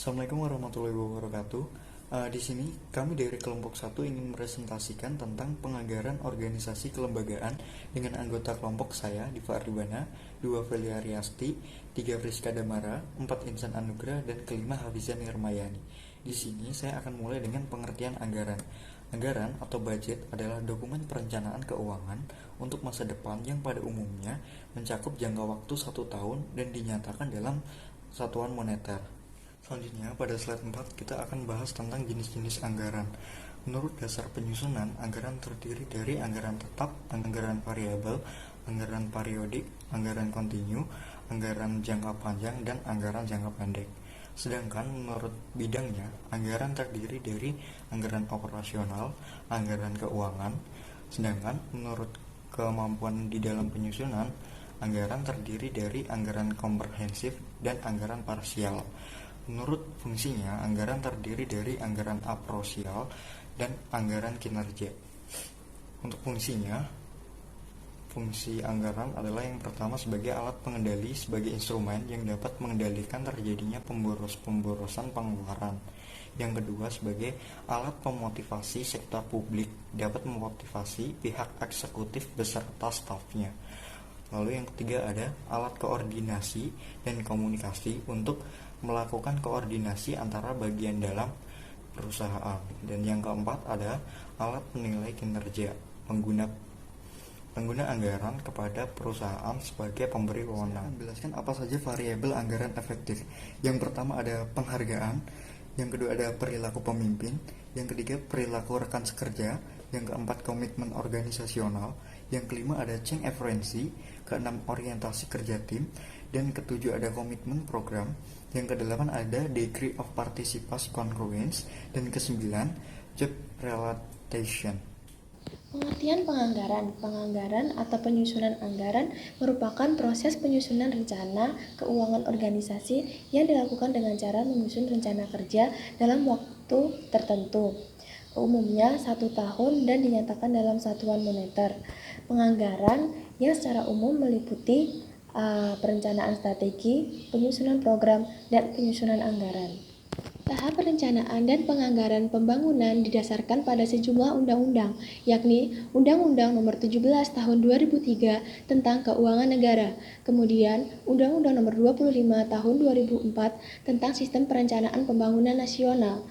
Assalamualaikum warahmatullahi wabarakatuh. Di sini kami dari kelompok 1 ingin meresentasikan tentang penganggaran organisasi kelembagaan dengan anggota kelompok saya, Diva Ardibana, 2 Velia Riasti, 3 Friska Damara, 4 Insan Anugrah, dan kelima Hafizan Nirmayani. Di sini saya akan mulai dengan pengertian anggaran. Anggaran atau budget adalah dokumen perencanaan keuangan untuk masa depan yang pada umumnya mencakup jangka waktu 1 tahun dan dinyatakan dalam satuan moneter. Selanjutnya, pada slide 4 kita akan bahas tentang jenis-jenis anggaran. Menurut dasar penyusunan, anggaran terdiri dari anggaran tetap, anggaran variabel, anggaran periodik, anggaran kontinu, anggaran jangka panjang, dan anggaran jangka pendek. Sedangkan menurut bidangnya, anggaran terdiri dari anggaran operasional, anggaran keuangan. Sedangkan menurut kemampuan di dalam penyusunan, anggaran terdiri dari anggaran komprehensif dan anggaran parsial. Menurut fungsinya, anggaran terdiri dari anggaran aprosial dan anggaran kinerja. Untuk fungsinya, fungsi anggaran adalah yang pertama sebagai alat pengendali, sebagai instrumen yang dapat mengendalikan terjadinya pemborosan pengeluaran. Yang kedua, sebagai alat pemotivasi sektor publik, dapat memotivasi pihak eksekutif beserta stafnya. Lalu yang ketiga ada alat koordinasi dan komunikasi untuk melakukan koordinasi antara bagian dalam perusahaan. Dan yang keempat ada alat penilai kinerja, pengguna anggaran kepada perusahaan sebagai pemberi wewenang. Menjelaskan apa saja variabel anggaran efektif. Yang pertama ada penghargaan, yang kedua ada perilaku pemimpin, yang ketiga perilaku rekan sekerja, yang keempat komitmen organisasional, yang kelima ada change efficiency, keenam orientasi kerja tim, dan ketujuh ada komitmen program, yang kedelapan ada degree of participation congruence, dan kesembilan job relatation. Pengertian penganggaran. Penganggaran atau penyusunan anggaran merupakan proses penyusunan rencana keuangan organisasi yang dilakukan dengan cara menyusun rencana kerja dalam waktu tertentu. Umumnya 1 tahun dan dinyatakan dalam satuan moneter. Penganggaran yang secara umum meliputi perencanaan strategi, penyusunan program, dan penyusunan anggaran. Tahap perencanaan dan penganggaran pembangunan didasarkan pada sejumlah undang-undang, yakni Undang-Undang Nomor 17 Tahun 2003 tentang Keuangan Negara, kemudian Undang-Undang Nomor 25 Tahun 2004 tentang Sistem Perencanaan Pembangunan Nasional,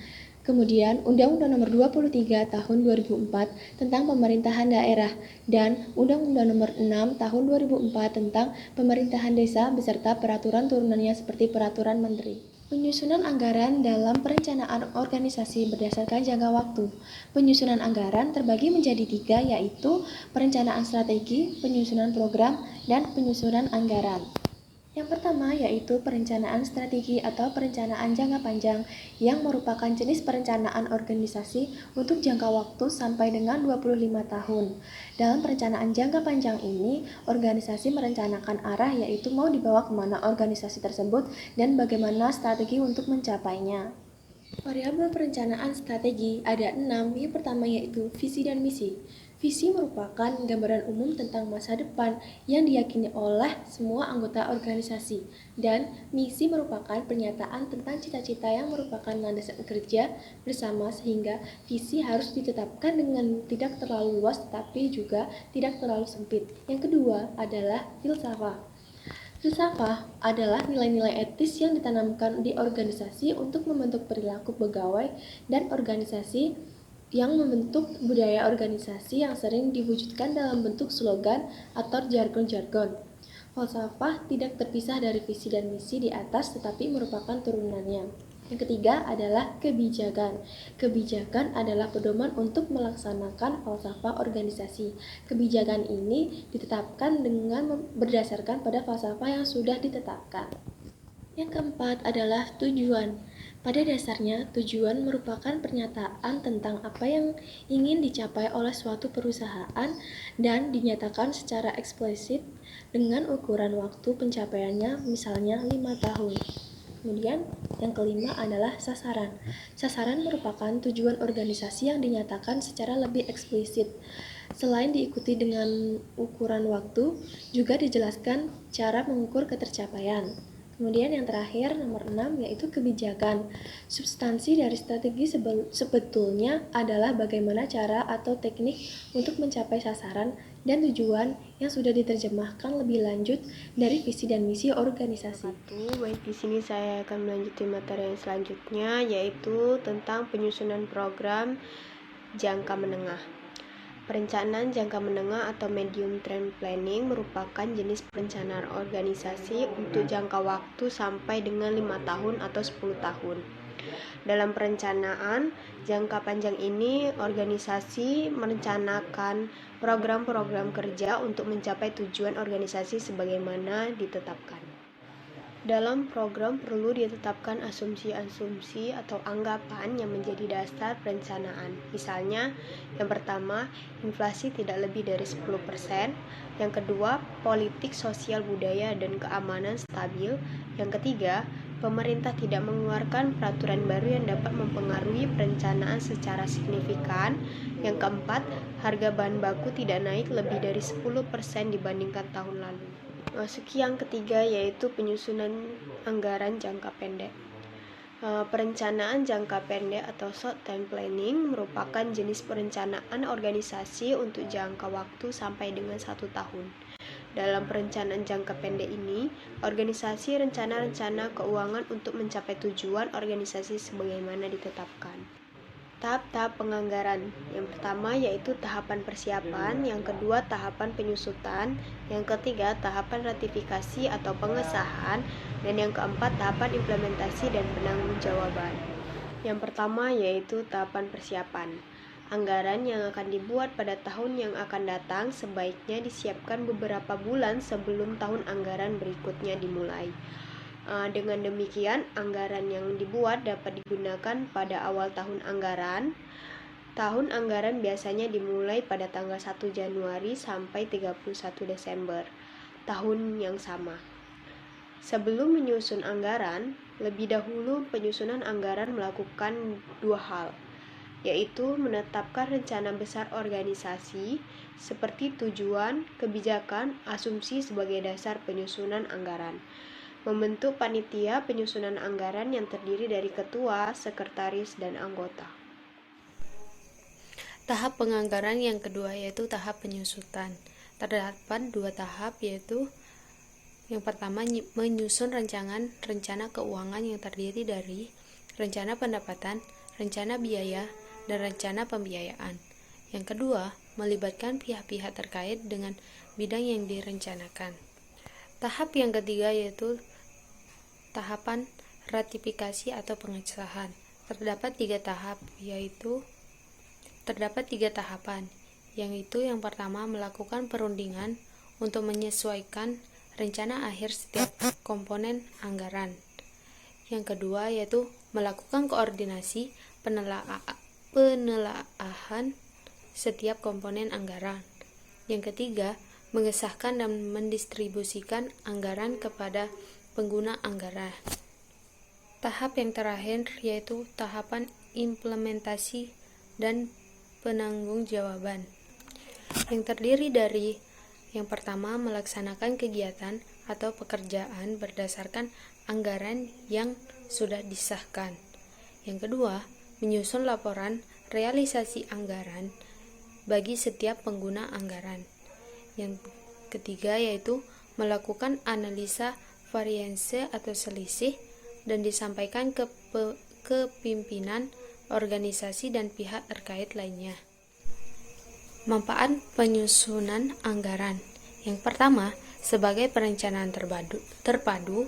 kemudian Undang-Undang Nomor 23 Tahun 2004 tentang Pemerintahan Daerah, dan Undang-Undang Nomor 6 Tahun 2004 tentang Pemerintahan Desa beserta peraturan turunannya seperti Peraturan Menteri. Penyusunan anggaran dalam perencanaan organisasi berdasarkan jangka waktu. Penyusunan anggaran terbagi menjadi 3, yaitu perencanaan strategi, penyusunan program, dan penyusunan anggaran. Yang pertama yaitu perencanaan strategi atau perencanaan jangka panjang yang merupakan jenis perencanaan organisasi untuk jangka waktu sampai dengan 25 tahun. Dalam perencanaan jangka panjang ini, organisasi merencanakan arah yaitu mau dibawa kemana organisasi tersebut dan bagaimana strategi untuk mencapainya. Variabel perencanaan strategi ada 6, yang pertama yaitu visi dan misi. Visi merupakan gambaran umum tentang masa depan yang diyakini oleh semua anggota organisasi, dan misi merupakan pernyataan tentang cita-cita yang merupakan landasan kerja bersama, sehingga visi harus ditetapkan dengan tidak terlalu luas tetapi juga tidak terlalu sempit. Yang kedua adalah filsafat. Filsafat adalah nilai-nilai etis yang ditanamkan di organisasi untuk membentuk perilaku pegawai dan organisasi, yang membentuk budaya organisasi yang sering diwujudkan dalam bentuk slogan atau jargon-jargon. Falsafah tidak terpisah dari visi dan misi di atas tetapi merupakan turunannya. Yang ketiga adalah kebijakan. Kebijakan adalah pedoman untuk melaksanakan falsafah organisasi. Kebijakan ini ditetapkan dengan berdasarkan pada falsafah yang sudah ditetapkan. Yang keempat adalah tujuan. Pada dasarnya, tujuan merupakan pernyataan tentang apa yang ingin dicapai oleh suatu perusahaan dan dinyatakan secara eksplisit dengan ukuran waktu pencapaiannya, misalnya 5 tahun. Kemudian, yang kelima adalah sasaran. Sasaran merupakan tujuan organisasi yang dinyatakan secara lebih eksplisit. Selain diikuti dengan ukuran waktu, juga dijelaskan cara mengukur ketercapaian. Kemudian yang terakhir nomor 6 yaitu kebijakan. Substansi dari strategi sebetulnya adalah bagaimana cara atau teknik untuk mencapai sasaran dan tujuan yang sudah diterjemahkan lebih lanjut dari visi dan misi organisasi. Baik, di sini saya akan melanjutkan materi yang selanjutnya, yaitu tentang penyusunan program jangka menengah. Perencanaan jangka menengah atau medium term planning merupakan jenis perencanaan organisasi untuk jangka waktu sampai dengan 5 tahun atau 10 tahun. Dalam perencanaan jangka panjang ini, organisasi merencanakan program-program kerja untuk mencapai tujuan organisasi sebagaimana ditetapkan. Dalam program perlu ditetapkan asumsi-asumsi atau anggapan yang menjadi dasar perencanaan. Misalnya, yang pertama, inflasi tidak lebih dari 10%. Yang kedua, politik sosial budaya dan keamanan stabil. Yang ketiga, pemerintah tidak mengeluarkan peraturan baru yang dapat mempengaruhi perencanaan secara signifikan. Yang keempat, harga bahan baku tidak naik lebih dari 10% dibandingkan tahun lalu. Masuki yang ketiga yaitu penyusunan anggaran jangka pendek. Perencanaan jangka pendek atau short term planning merupakan jenis perencanaan organisasi untuk jangka waktu sampai dengan 1 tahun. Dalam perencanaan jangka pendek ini, organisasi rencana-rencana keuangan untuk mencapai tujuan organisasi sebagaimana ditetapkan. Tahap-tahap penganggaran. Yang pertama yaitu tahapan persiapan, yang kedua tahapan penyusutan, yang ketiga tahapan ratifikasi atau pengesahan, dan yang keempat tahapan implementasi dan penanggung-jawaban. Yang pertama yaitu tahapan persiapan. Anggaran yang akan dibuat pada tahun yang akan datang sebaiknya disiapkan beberapa bulan sebelum tahun anggaran berikutnya dimulai. Dengan demikian, anggaran yang dibuat dapat digunakan pada awal tahun anggaran. Tahun anggaran biasanya dimulai pada tanggal 1 Januari sampai 31 Desember tahun yang sama. Sebelum menyusun anggaran, lebih dahulu penyusunan anggaran melakukan 2 hal, yaitu menetapkan rencana besar organisasi seperti tujuan, kebijakan, asumsi sebagai dasar penyusunan anggaran. Membentuk panitia penyusunan anggaran yang terdiri dari ketua, sekretaris, dan anggota. Tahap penganggaran yang kedua yaitu tahap penyusutan. Terdapat 2 tahap, yaitu yang pertama menyusun rencana keuangan yang terdiri dari rencana pendapatan, rencana biaya, dan rencana pembiayaan. Yang kedua, melibatkan pihak-pihak terkait dengan bidang yang direncanakan. Tahap yang ketiga yaitu tahapan ratifikasi atau pengesahan. Terdapat 3 tahapan, yaitu yang pertama melakukan perundingan untuk menyesuaikan rencana akhir setiap komponen anggaran. Yang kedua yaitu melakukan koordinasi penelaahan setiap komponen anggaran. Yang ketiga, mengesahkan dan mendistribusikan anggaran kepada pengguna anggaran. Tahap yang terakhir yaitu tahapan implementasi dan penanggung-jawaban, yang terdiri dari yang pertama melaksanakan kegiatan atau pekerjaan berdasarkan anggaran yang sudah disahkan. Yang kedua, menyusun laporan realisasi anggaran bagi setiap pengguna anggaran. Yang ketiga yaitu melakukan analisa varianse atau selisih dan disampaikan ke pimpinan organisasi dan pihak terkait lainnya. Manfaat penyusunan anggaran. Yang pertama, sebagai perencanaan terpadu.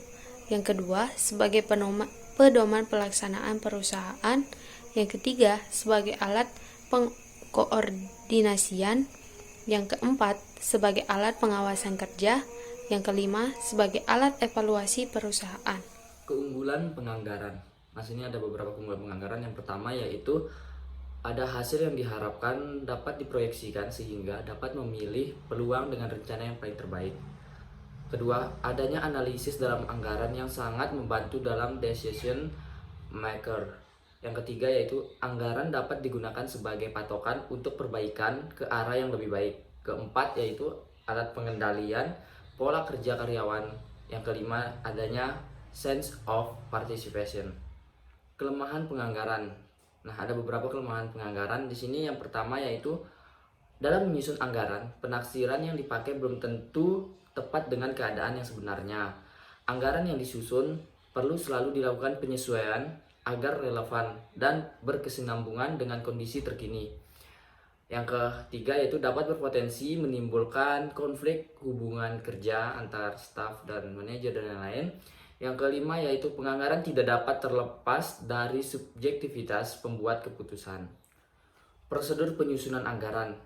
Yang kedua, sebagai pedoman pelaksanaan perusahaan. Yang ketiga, sebagai alat pengkoordinasian. Yang keempat, sebagai alat pengawasan kerja. Yang kelima, sebagai alat evaluasi perusahaan. Keunggulan penganggaran. Ini ada beberapa keunggulan penganggaran. Yang pertama yaitu ada hasil yang diharapkan dapat diproyeksikan sehingga dapat memilih peluang dengan rencana yang paling terbaik. Kedua, adanya analisis dalam anggaran yang sangat membantu dalam decision maker. Yang ketiga yaitu anggaran dapat digunakan sebagai patokan untuk perbaikan ke arah yang lebih baik. Keempat yaitu alat pengendalian pola kerja karyawan. Yang kelima, adanya sense of participation. Kelemahan penganggaran. Nah, ada beberapa kelemahan penganggaran di sini. Yang pertama yaitu dalam menyusun anggaran, penaksiran yang dipakai belum tentu tepat dengan keadaan yang sebenarnya. Anggaran yang disusun perlu selalu dilakukan penyesuaian agar relevan dan berkesinambungan dengan kondisi terkini. Yang ketiga yaitu dapat berpotensi menimbulkan konflik hubungan kerja antar staf dan manajer dan lain-lain. Yang kelima yaitu penganggaran tidak dapat terlepas dari subjektivitas pembuat keputusan. Prosedur penyusunan anggaran.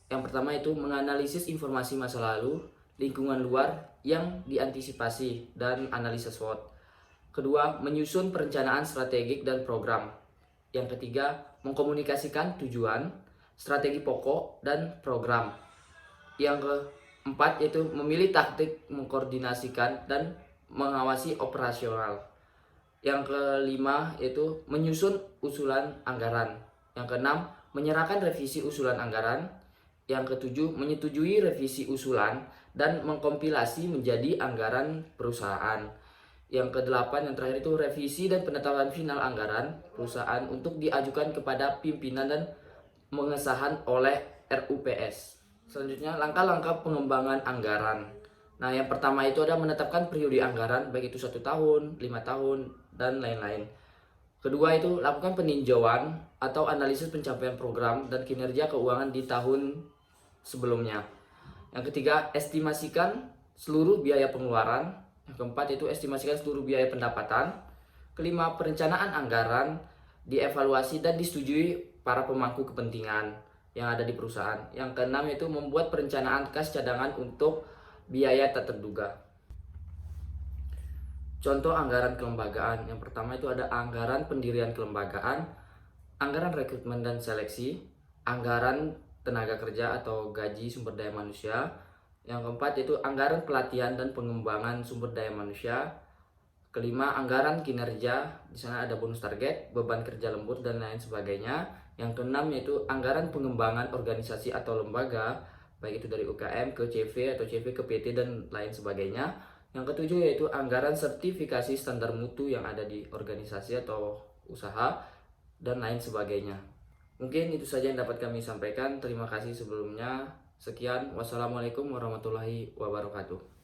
Yang pertama itu menganalisis informasi masa lalu, lingkungan luar yang diantisipasi, dan analisa SWOT. Kedua, menyusun perencanaan strategik dan program. Yang ketiga, mengkomunikasikan tujuan, strategi pokok, dan program. Yang keempat yaitu memilih taktik, mengkoordinasikan, dan mengawasi operasional. Yang kelima yaitu menyusun usulan anggaran. Yang keenam, menyerahkan revisi usulan anggaran. Yang ketujuh, menyetujui revisi usulan dan mengkompilasi menjadi anggaran perusahaan. Yang kedelapan, yang terakhir itu revisi dan penetapan final anggaran perusahaan untuk diajukan kepada pimpinan dan pengesahan oleh RUPS. Selanjutnya, langkah-langkah pengembangan anggaran. Nah, yang pertama itu ada menetapkan periode anggaran, baik itu 1 tahun, 5 tahun, dan lain-lain. Kedua itu lakukan peninjauan atau analisis pencapaian program dan kinerja keuangan di tahun sebelumnya. Yang ketiga, estimasikan seluruh biaya pengeluaran. Yang keempat itu estimasikan seluruh biaya pendapatan. Kelima, perencanaan anggaran dievaluasi dan disetujui para pemangku kepentingan yang ada di perusahaan. Yang keenam itu membuat perencanaan kas cadangan untuk biaya tak terduga. Contoh anggaran kelembagaan. Yang pertama itu ada anggaran pendirian kelembagaan, anggaran rekrutmen dan seleksi, anggaran tenaga kerja atau gaji sumber daya manusia. Yang keempat yaitu anggaran pelatihan dan pengembangan sumber daya manusia. Kelima, anggaran kinerja. Di sana ada bonus target, beban kerja lembur, dan lain sebagainya. Yang keenam yaitu anggaran pengembangan organisasi atau lembaga, baik itu dari UKM ke CV atau CV ke PT dan lain sebagainya. Yang ketujuh yaitu anggaran sertifikasi standar mutu yang ada di organisasi atau usaha dan lain sebagainya. Mungkin itu saja yang dapat kami sampaikan. Terima kasih sebelumnya. Sekian. Wassalamualaikum warahmatullahi wabarakatuh.